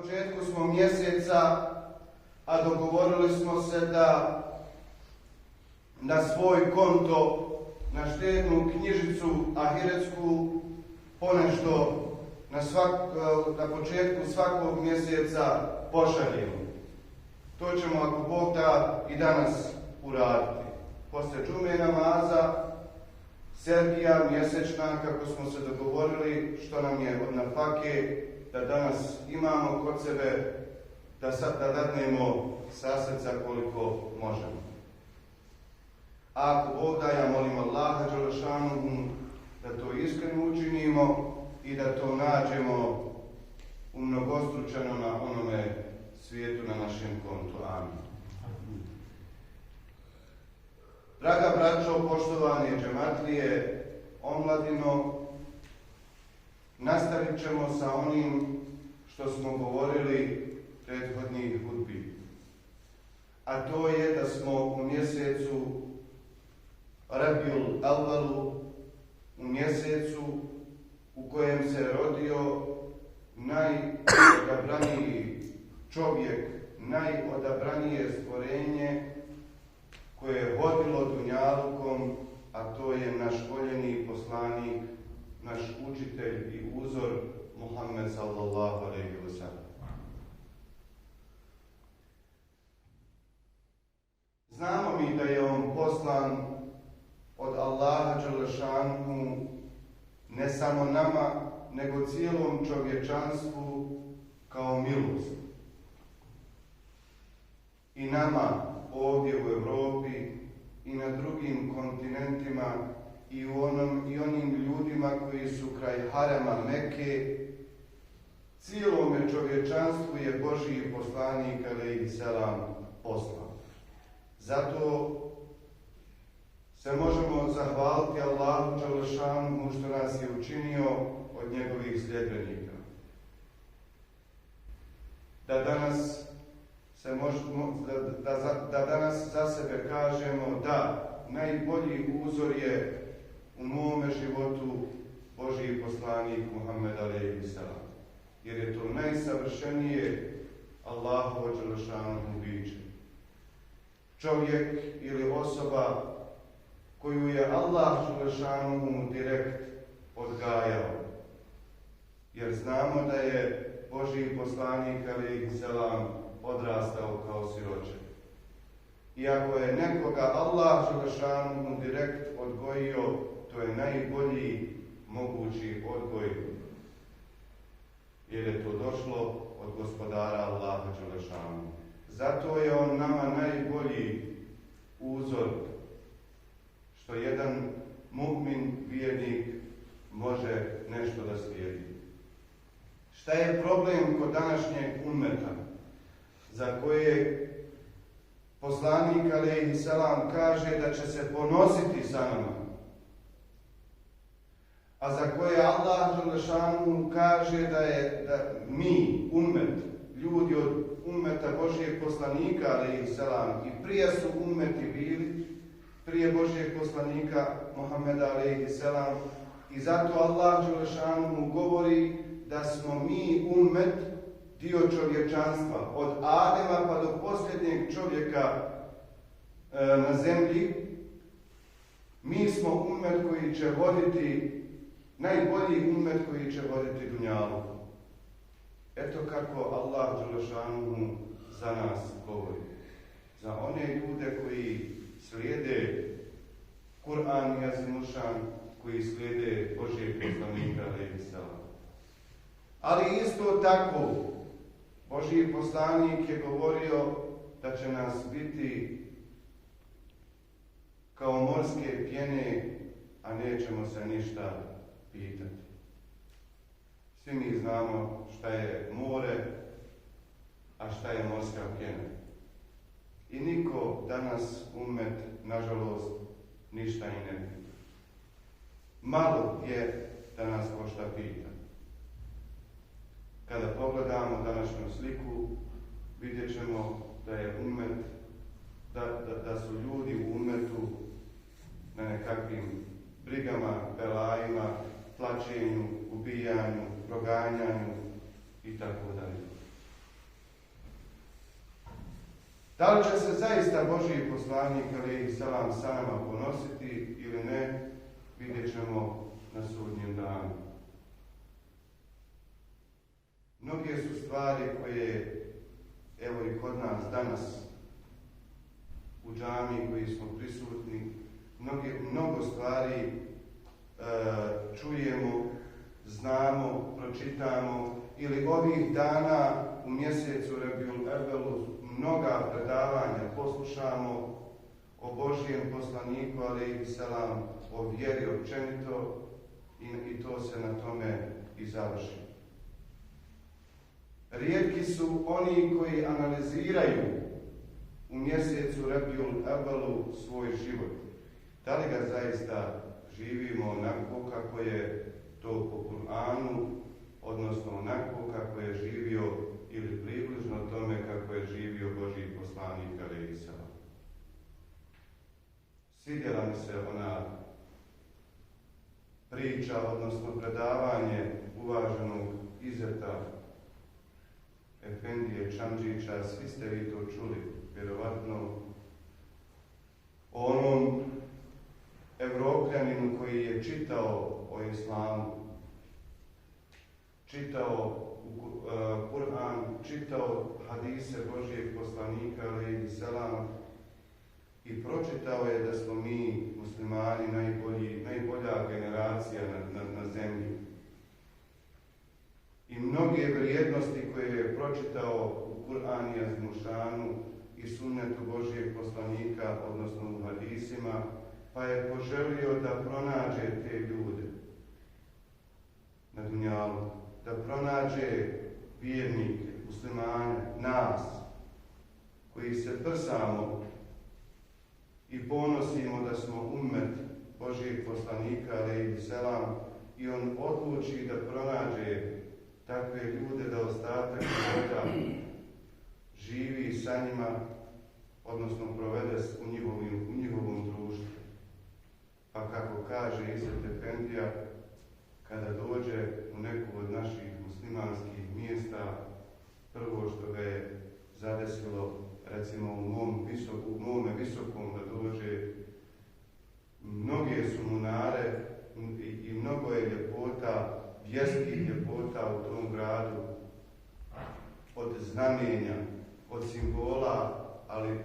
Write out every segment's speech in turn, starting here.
početku smo mjeseca, a dogovorili smo se da na svoj konto, na štednu knjižicu ahiretsku, ponešto na početku svakog mjeseca pošaljemo. To ćemo, ako Bog da, i danas uraditi. Poslije džume namaza, Sergija mjesečna, kako smo se dogovorili, što nam je od nafake, da danas imamo kod sebe, da dadnemo sa srca koliko možemo. A ako Bog da, ja molim Allaha dželešanuhu da to iskreno učinimo i da to nađemo umnogostručeno na onome svijetu, na našem kontu. Amin. Draga braćo, poštovane džematlije, omladino, nastavit ćemo sa onim što smo govorili prethodnih hudbi. A to je da smo u mjesecu Rabiul Awwalu, u mjesecu u kojem se rodio najodabraniji čovjek, najodabranije stvorenje koje je hodilo dunjalukom, a to je naš voljeni poslanik, naš učitelj i uzor Muhammed sallallahu alejhi ve sellem. Znamo mi da je on poslan od Allaha dželešanuhu ne samo nama, nego cijelom čovječanstvu kao milost. I nama ovdje u Europi i na drugim kontinentima i onim ljudima koji su kraj harema Mekke, cijelome čovječanstvu je Božji poslanik alejhi selam poslan. Zato se možemo zahvaliti Allahu dželešanuhu što nas je učinio od njegovih sljedbenika. Da danas za sebe kažemo da najbolji uzor je u mome životu Božji poslanik Muhammed alejhi selam. Jer je to najsavršenije Allahovo dželešanuhu biće. Čovjek ili osoba koju je Allah dželešanuhu direkt odgajao. Jer znamo da je Božji poslanik alejhi selam odrastao kao siroče. I ako je nekoga Allah dželešanuhu direkt odgojio, to je najbolji mogući odgoj. Jer je to došlo od gospodara Allaha dželešanuhu. Zato je on nama najbolji uzor što jedan mu'min, vjernik, može nešto da slijedi. Šta je problem kod današnjeg ummeta, za koje poslanik alejhi selam kaže da će se ponositi sa nama, a za koje Allah dželešanuhu kaže da mi, ummet, ljudi od ummeta Božijeg poslanika alejhi selam, i prije su ummeti bili, prije Božijeg poslanika Muhammeda alejhi selam, i zato Allah dželešanuhu govori da smo mi ummet, dio čovječanstva, od Adema pa do posljednjeg čovjeka na zemlji. Mi smo ummet koji će voditi, najbolji ummet koji će voditi dunjalu. Eto kako Allah dželešanuhu za nas govori. Za one ljude koji slijede Kur'an i Azimušan, koji slijede Božijeg poslanika alejhi selam. Ali isto tako Božji poslanik je govorio da će nas biti kao morske pjene, a nećemo se ništa pitati. Svi mi znamo šta je more, a šta je morska pjena. I niko danas ummet, nažalost, ništa i ne pita. Malo je da nas ko šta pita. Kada pogledamo današnju sliku, vidjet ćemo da je ummet, da su ljudi u ummetu na nekakvim brigama, belajima, plaćenju, ubijanju, proganjanju i tako dalje. Da li će se zaista Božji poslanik alejhi selam sa nama ponositi ili ne, vidjet ćemo na sudnjem danu. Mnoge su stvari koje, evo i kod nas danas, u džamiji koji smo prisutni, mnogo stvari čujemo, znamo, pročitamo, ili ovih dana u mjesecu Rebijul Evelu mnoga predavanja poslušamo o Božjem poslaniku alejhi selam, o vjeri općenito, i to se na tome i završi. Rijetki su oni koji analiziraju u mjesecu Rebijul Evelu svoj život. Da li ga zaista živimo onako kako je to po Kur'anu, odnosno onako kako je živio ili približno tome kako je živio Božji poslanik alejhi selam. Svidjela mi se ona priča, odnosno predavanje uvaženog izeta Efendije Čamdžića, svi ste vi to čuli, vjerovatno, o onom Evropljaninu koji je čitao o islamu, čitao Kur'an, čitao hadise Božijeg poslanika alejhi selam i pročitao je da smo mi muslimani najbolja generacija na zemlji. I mnoge vrijednosti koje je pročitao u Kur'an i Azmušanu i sunnetu Božijeg poslanika, odnosno u hadisima, pa je poželio da pronađe te ljude na dunjalu, da pronađe vjernike, muslimane, nas, koji se prsamo i ponosimo da smo ummet Božijeg poslanika alejhi selam, i on odluči da pronađe takve ljude da ostatak života živi sa njima, odnosno provede u njihovom društvu. Pa kako kaže Izet Efendija, kada dođe u neku od naših muslimanskih mjesta, prvo što ga je zadesilo, recimo u mome Visokom, da dođe, mnoge su munare i mnogo je ljepota, vjerskih ljepota u tom gradu, od znamenja, od simbola, ali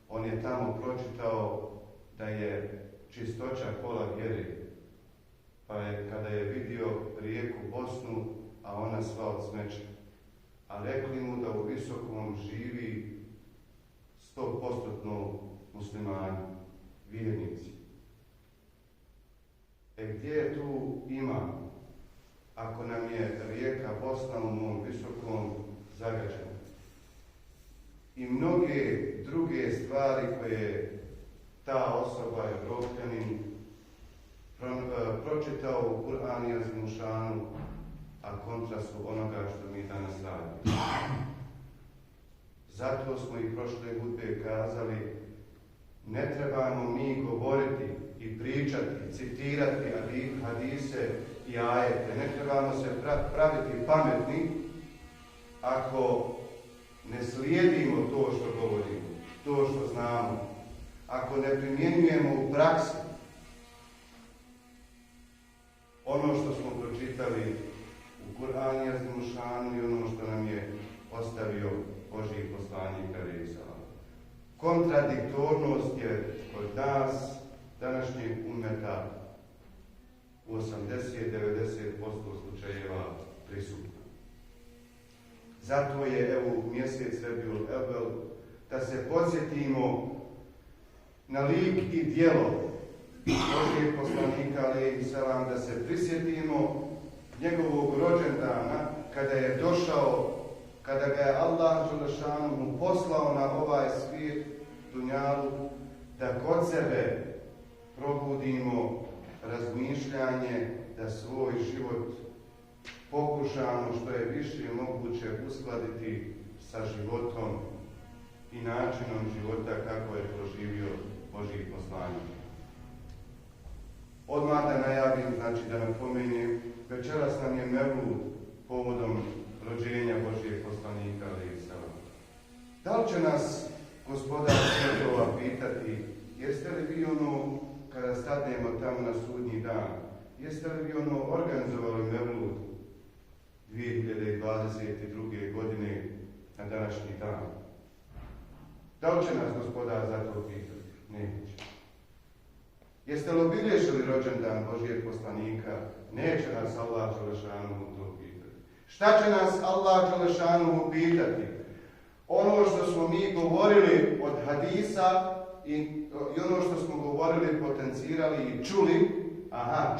on je tamo pročitao da je čistoća pola vjere. Pa je, kada je vidio rijeku Bosnu, a ona sva od smeća, a rekli mu da u Visokom živi 100% muslimani, vjernici. Gdje tu ima, ako nam je rijeka Bosna u mom Visokom zagađena? I mnoge druge stvari koje ta osoba, Evropljanin, pročitao u Kur'an i Azmušanu, a kontra su onoga što mi danas radimo. Zato smo i prošle hutbe kazali, ne trebamo mi govoriti i pričati, citirati hadise i ajete, ne trebamo se praviti pametni ako ne slijedimo to što govorimo, to što znamo, ako ne primjenjujemo u praksi ono što smo pročitali u Kur'anu i Azmušanu i ono što nam je ostavio Božji poslanik alejhi selam. Kontradiktornost je kod nas, današnjeg ummeta, u 80-90% slučajeva prisutna. Zato je, evo, mjesec Rebijul Evvel, da se podsjetimo na lik i djelo Božjeg poslanika alejhi selam, da se prisjetimo njegovog rođendana kada je došao, kada ga je Allah dželešanu poslao na ovaj svijet dunjalu, da kod sebe probudimo razmišljanje, da svoj život pokušamo što je više moguće uskladiti sa životom i načinom života kako je proživio Božji poslanik. Odmah da najavim, znači da napomenem, večeras nam je Mevlud povodom rođenja Božjeg poslanika alejhi selam. Da li će nas jeste li vi organizovali Mevlud 2022. godine na današnji dan? Da li će nas Gospodar za to pitati? Neće. Jeste li obilježili rođendan Božijeg poslanika? Neće nas Allah Đelešanuhu to pitati. Šta će nas Allah Đelešanuhu pitati? Ono što smo mi govorili od hadisa i ono što smo govorili, potencirali i čuli,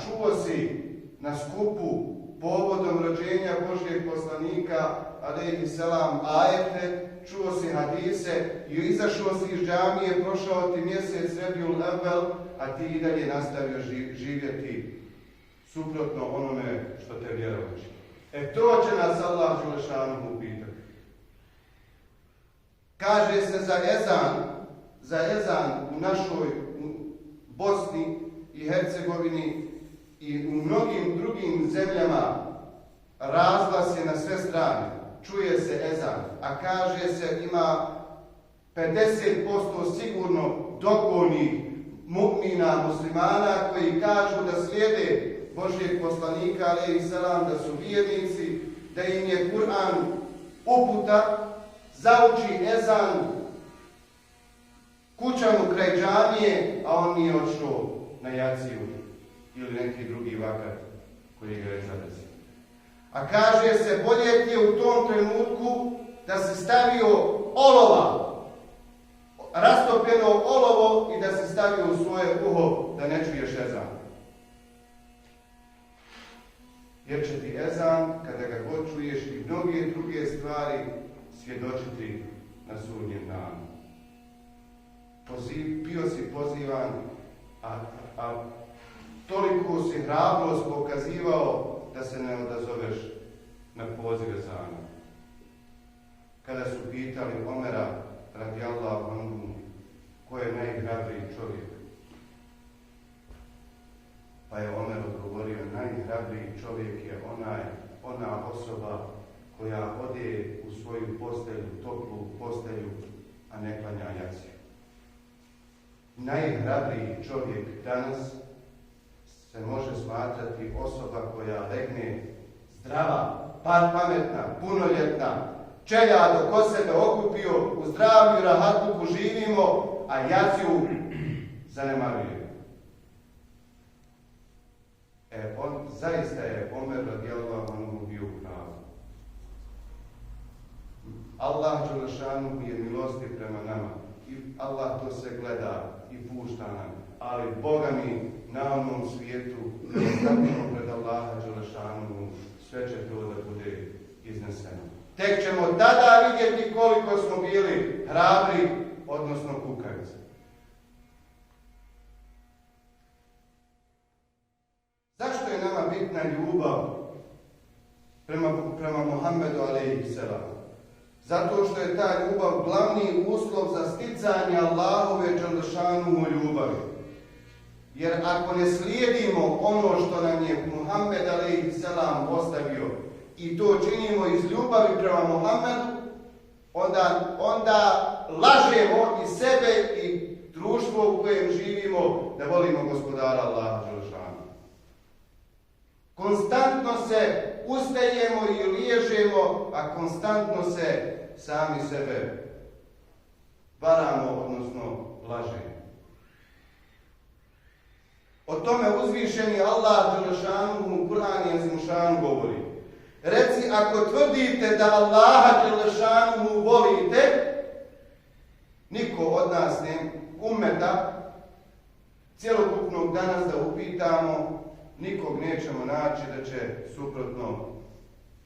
čuo si na skupu povodom rođenja Božijeg poslanika, alejhi selam, ajete, čuo si hadise i izašao si iz džamije, prošao ti mjesec Rebijul Evvel, a ti i dalje nastavio živjeti suprotno onome što te vjera uči. To će nas Allah Đelešanuhu pitati. Kaže se za ezan u našoj Bosni i Hercegovini i u mnogim drugim zemljama razglas je na sve strane. Čuje se ezan, a kaže se ima 50% sigurno dogovornih mu'mina, muslimana koji kažu da slijede Božijeg poslanika, alejhi selam, da su vjernici, da im je Kur'an uputa, zauči ezan kućanu kraj džamije, a on nije odšao na jaciju ili neki drugi vakat koji ga je zadesio. A kaže se, bolje ti je u tom trenutku da si stavio olova, rastopljeno olovo i da si stavio u svoje uho da ne čuješ ezan. Jer će ti ezan, kada ga god čuješ, i mnoge druge stvari svjedočiti na sudnjem danu. Bio si pozivan, a toliko si hrabrost pokazivao da se ne odazoveš na poziv ezana. Kada su pitali Omera radijallahu anhu ko je najhrabriji čovjek, pa je Omer odgovorio, najhrabriji čovjek je ona osoba koja ode u svoju postelju, toplu postelju, a ne klanja jaciju. Najhrabriji čovjek danas se može smatrati osoba koja legne zdrava, pametna, punoljetna, čeljado ko sebe okupio, u zdravlju, rahatluku živimo, a jaciju zanemaruje. Zaista je Omer radijallahu anhu bio u pravu. Allah Đelešanuhu je milosti prema nama i Allah to se gleda i pušta nam, ali Boga mi na onom svijetu stavimo pred Allaha Đelešanuhu, sve će to da bude izneseno. Tek ćemo tada vidjeti koliko smo bili hrabri, odnosno kukavice. Zašto je nama bitna ljubav prema Muhammedu alejhi selam? Zato što je ta ljubav glavni uslov za sticanje Allahove Đelešanuhu ljubavi. Jer ako ne slijedimo ono što nam je Muhammed alejhi selam ostavio i to činimo iz ljubavi prema Muhammedu, onda lažemo i sebe i društvo u kojem živimo da volimo Gospodara Allaha Đelešanuhu. Konstantno se ustajemo i liježemo, a konstantno se sami sebe varamo, odnosno lažemo. O tome uzvišeni Allah Đelešanuhu Kur'an i Azimšan govori. Reci, ako tvrdite da Allaha Đelešanuhu volite, niko od nas ummeta cjelokupnog danas da upitamo, nikog nećemo naći da će suprotno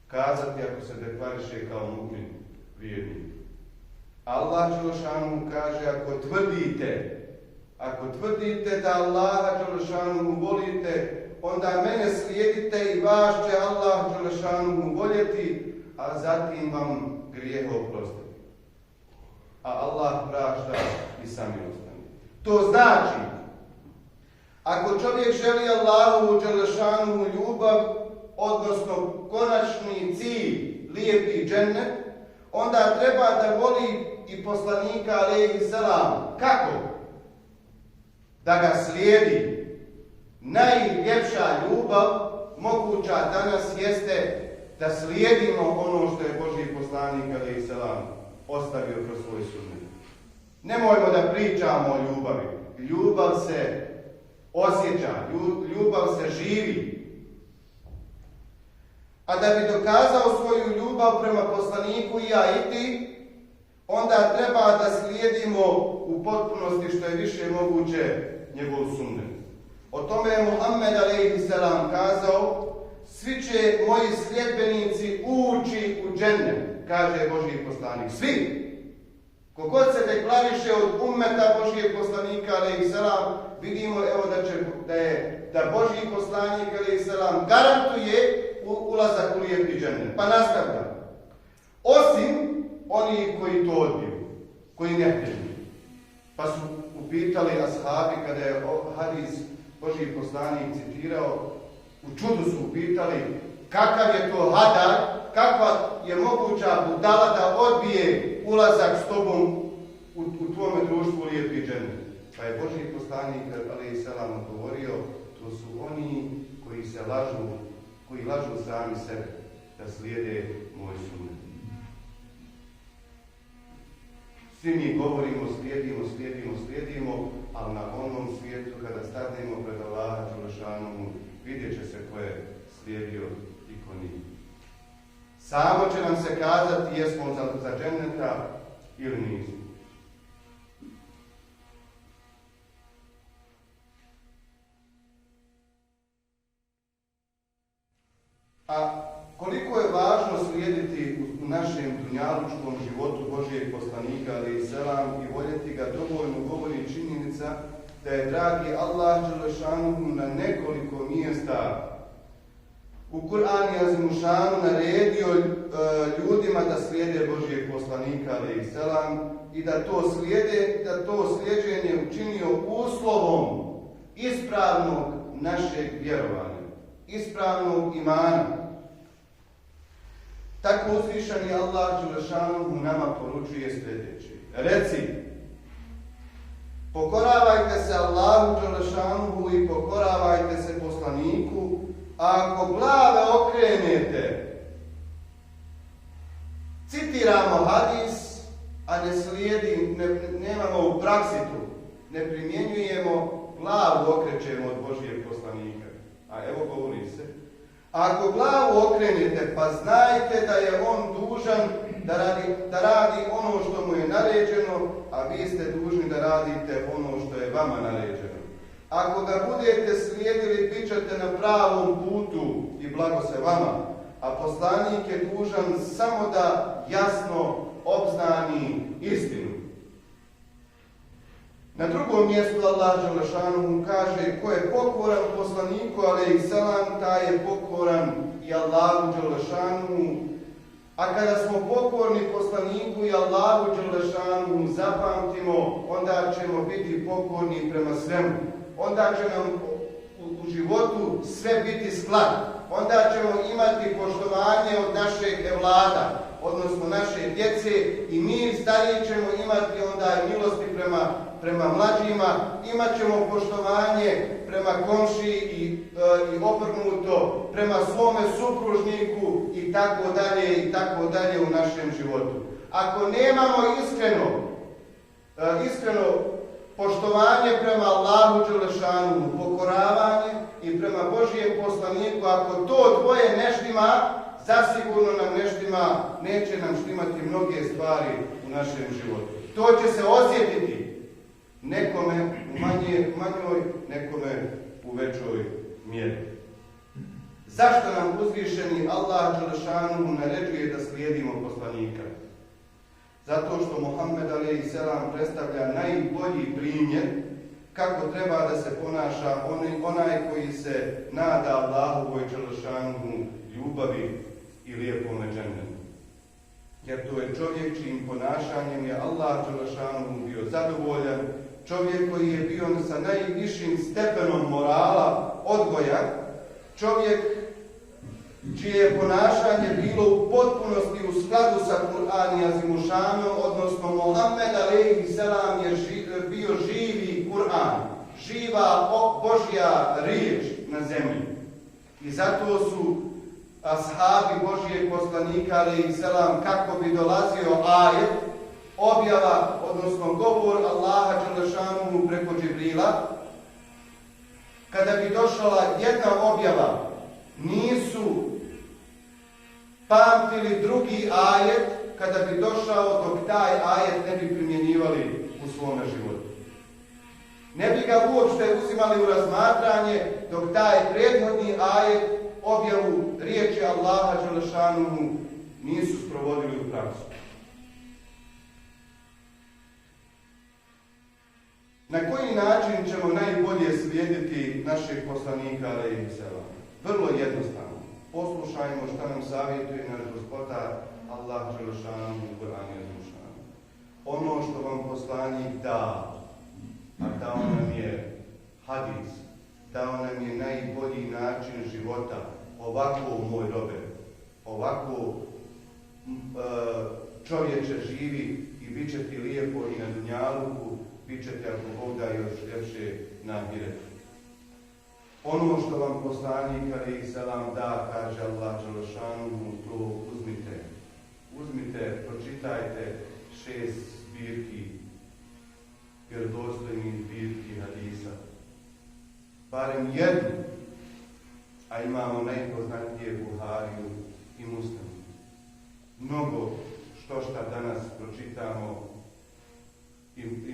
kazati ako se deklariše kao mu'min, vjernik. Allah Đelešanuhu kaže, ako tvrdite da Allaha Đelešanuhu volite, onda mene slijedite i vas će Allah Đelešanuhu voljeti, a zatim vam grijehe oprostiti. A Allah prašta i sami ostane. To znači, ako čovjek želi Allahovu Đelešanuhu ljubav, odnosno konačni cilj, lijepi džennet, onda treba da voli i poslanika alejhi selam. Kako? Da ga slijedi najljepša ljubav moguća danas jeste da slijedimo ono što je Božji poslanik alejhi selam ostavio kroz svoj sunnet. Nemojmo da pričamo o ljubavi. Ljubav se osjeća, ljubav se živi. A da bi dokazao svoju ljubav prema poslaniku i ja i ti, onda treba da slijedimo u potpunosti što je više moguće njegov sunnet. O tome je Muhammed alejhi selam kazao: svi će moji sljedbenici ući u džennet, kaže Božji poslanik. Svi! Kogod se deklariše od ummeta Božijeg poslanika alejhi selam, vidimo evo da Božji poslanik alejhi selam garantuje ulazak u lijepi džennet. Pa nastavlja. Osim oni koji to odbiju, koji ne htjeli. Pa su upitali ashabi kada je hadis Božji poslanik citirao, u čudu su upitali kakav je to hadar, kakva je moguća budala da odbije ulazak s tobom u tvome društvu u lijepi džennet. Pa je Božji poslanik alejhi selam odgovorio: to su oni koji lažu sami sebe da slijede moj sunnet. Svi mi govorimo slijedimo, ali na onom svijetu kada stanemo pred Allaha dželešanohu vidjet će se ko je slijedio i ko nije. Samo će nam se kazati jesmo za dženneta ili nismo. A koliko je važno slijediti u našem dunjalučkom životu Božijeg poslanika alejhi selam i voljeti ga dovoljno govori činjenica da je dragi Allah dželešanuhu na nekoliko mjesta u Kur'anu i Azimušanu naredio ljudima da slijede Božijeg poslanika alejhi selam i da to slijeđenje učinio uslovom ispravnog našeg vjerovanja, ispravnog imana. Tako uzvišeni Allah dželešanuhu nama poručuje sljedeće: reci, pokoravajte se Allahu dželešanuhu i pokoravajte se poslaniku, a ako glave okrenete, citiramo hadis, a nemamo u praksi tu, ne primjenjujemo, glavu okrećemo od Božijeg poslanika. A evo govori se: ako glavu okrenete, pa znajte da je on dužan da radi ono što mu je naređeno, a vi ste dužni da radite ono što je vama naređeno. Ako ga budete slijedili, bit ćete na pravom putu i blago se vama, a poslanik je dužan samo da jasno obznani istinu. Na drugom mjestu Allah dželešanuhu kaže: ko je pokoran poslaniku alejhi selam, taj je pokoran i Allahu dželešanuhu. A kada smo pokorni poslaniku i Allahu dželešanuhu zapamtimo, onda ćemo biti pokorni prema svemu. Onda će nam u životu sve biti sklad. Onda ćemo imati poštovanje od našeg evlada, odnosno naše djece, i mi stariji ćemo imati onda milosti prema mlađima, imat ćemo poštovanje prema komšiji i obrnuto, prema svome supružniku i tako dalje u našem životu. Ako nemamo iskreno poštovanje prema Allahu dželešanuhu, pokoravanje i prema Božijem poslaniku, ako to dvoje ne štima, zasigurno nam ne štima, neće nam štimati mnoge stvari u našem životu. To će se osjetiti nekome u manjoj, nekome u većoj mjeri. Zašto nam uzvišeni Allah dželešanuhu naređuje da slijedimo poslanika? Zato što Muhammed alejhi selam predstavlja najbolji primjer kako treba da se ponaša onaj koji se nada Allahovoj dželešanuhu ljubavi i lijepome džennetu. Jer to je čovjek čijim ponašanjem je Allah dželešanuhu bio zadovoljan, čovjek koji je bio sa najvišim stepenom morala, odgoja, čovjek čije je ponašanje bilo u potpunosti u skladu sa Kur'an i Azimušanom, odnosno Muhammed alejhi selam je bio živi Kur'an, živa biva Božja riječ na zemlji. I zato su ashabi Božijeg poslanika, alejhi selam, kako bi dolazio ajet, objava, odnosno govor Allaha dželle preko Džibrila, kada bi došla jedna objava, nisu pamtili drugi ajet kada bi došao, dok taj ajet ne bi primjenjivali u svome životu. Ne bi ga uopšte uzimali u razmatranje dok taj prethodni ajet, objavu riječi Allaha dželle nisu sprovodili u praksu. Na koji način ćemo najbolje slijediti našeg poslanika alejhi selam? Vrlo jednostavno. Poslušajmo šta nam savjetuje naš Gospodar Allah dželle šanuhu u Kur'anu i Sunnetu. Ono što vam poslanik da, a dao nam je hadis, dao nam je najbolji način života. Ovako, moj robe, ovako čovječe živi i bit će ti lijepo i na dunjaluku, bit će te ako Bog da još ljepše na ahiretu. Ono što vam poslanik alejhi selam da, kaže Allah dželle šanuhu, to uzmite. Uzmite, pročitajte 6 zbirki, vjerodostojnih zbirki hadisa. Barem jednu, a imamo najpoznatije Buhariju i Muslimu. Mnogo što danas pročitamo i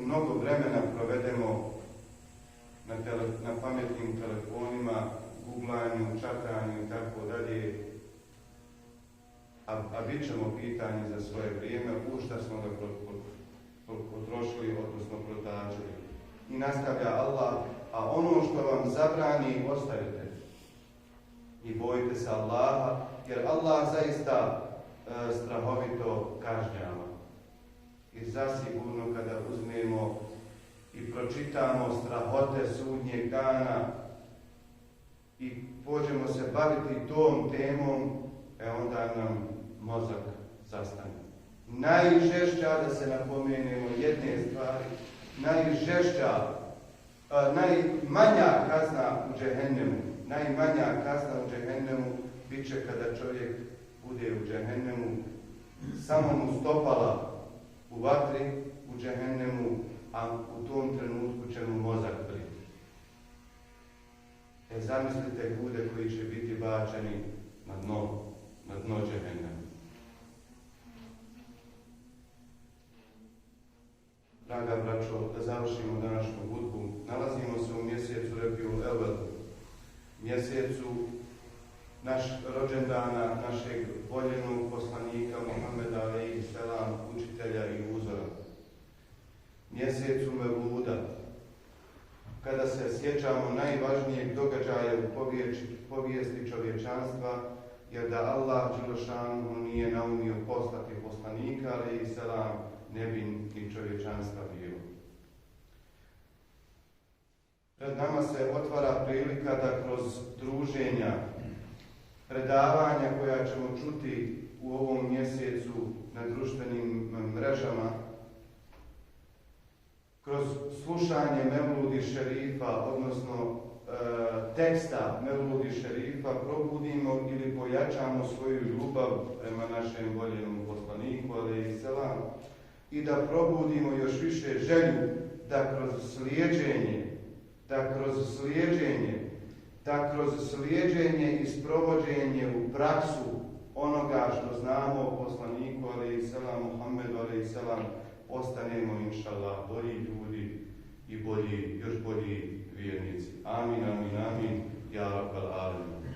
mnogo vremena provedemo na pametnim telefonima, googlanju, čatanju i tako dalje, a bit ćemo pitanje za svoje vrijeme u šta smo ga potrošili, odnosno protačili. I nastavlja Allah, a ono što vam zabrani, ostavite. I bojite se Allaha, jer Allah zaista strahovito kažnjava. I zasigurno kada uzmemo i pročitamo strahote sudnjeg dana i pođemo se baviti tom temom, onda nam mozak zastane. Najžešća, da se napomenemo jedne stvari, najmanja kazna u džehennemu, bit će kada čovjek bude u džehennemu, samo mu stopala u vatri u džehennemu, a u tom trenutku će mu mozak priti. Zamislite ljude koji će biti bačeni na dno džehennema. Draga braćo, da završimo današnju hudbu. Nalazimo se u mjesecu Rabiul Evvel, mjesecu rođendana našeg voljenog poslanika Muhameda alejhi selam, učitelja i uzora. Mjesecu Mevluda, kada se sjećamo najvažnijeg događaja u povijesti čovječanstva, jer da Allah dželle šanuhu nije naumio poslati poslanika alejhi selam, ne bi ni čovječanstva bilo. Pred nama se otvara prilika da kroz druženja, predavanja koja ćemo čuti u ovom mjesecu na društvenim mrežama, kroz slušanje Mevludi šerifa, odnosno teksta Mevludi šerifa, probudimo ili pojačamo svoju ljubav prema našem voljenom poslaniku alejhi selam i da probudimo još više želju da kroz slijeđenje i sprovođenje u praksu onoga što znamo o poslaniku alejhi selam, Muhammedu alejhi selam, ostanemo inšallah bolji ljudi i još bolji vjernici. Amin, amin, amin, ja rabbal alamin.